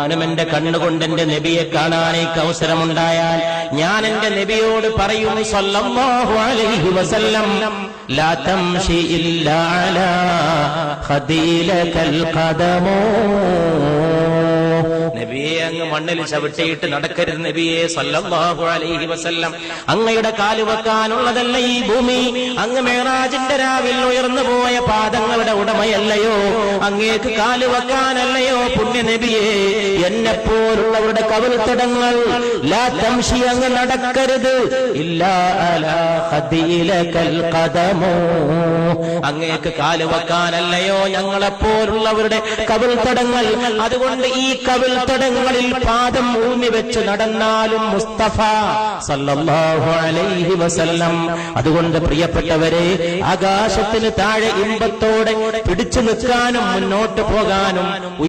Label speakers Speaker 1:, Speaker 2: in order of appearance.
Speaker 1: ഞാനും എന്റെ കണ്ണുകൊണ്ട് എന്റെ നബിയെ കാണാൻ എനിക്ക് അവസരമുണ്ടായാൽ ഞാൻ എന്റെ നബിയോട് പറയും സല്ലല്ലാഹു അലൈഹി വസല്ലം, ലാ തംശി ഇല്ലാ അലാ ഖദീലകൽ ഖദമോ. നബിയെ, അങ്ങ് മണ്ണിൽ ചവിട്ടിയിട്ട് നടക്കരുത് നബിയെ സല്ലല്ലാഹു അലൈഹി വസല്ലം. അങ്ങയുടെ കാല് വെക്കാനുള്ളതല്ല ഈ ഭൂമി. അങ്ങ് മേറാജിന്റെ രാവിൽ ഉയർന്നു പോയ പാദങ്ങളുടെ ഉടമയല്ലയോ? അങ്ങേക്ക് കാല് വെക്കാനല്ലയോ പുണ്യ നബിയെ? എന്നെപ്പോലുള്ളവരുടെ കവിൾത്തടങ്ങൾ ലാ തംശി, അങ്ങ് നടക്കരുത്, ഇല്ലാ അലാ ഖദീലകൽ ഖദമോ. അങ്ങേക്ക് കാല് വെക്കാനല്ലയോ ഞങ്ങളെപ്പോലുള്ളവരുടെ കവിൾത്തടങ്ങൾ? അതുകൊണ്ട് ഈ കവിൾത്തടങ്ങളിൽ പാദം ഊന്നി വെച്ച് നടന്നാലും മുസ്തഫ സല്ലല്ലാഹു അലൈഹി വസല്ലം. അതുകൊണ്ട് പ്രിയപ്പെട്ടവരെ, ആകാശത്തിന് താഴെ ഇമ്പത്തോടെ പിടിച്ചു നിൽക്കാനും മുന്നോട്ട് പോകാനും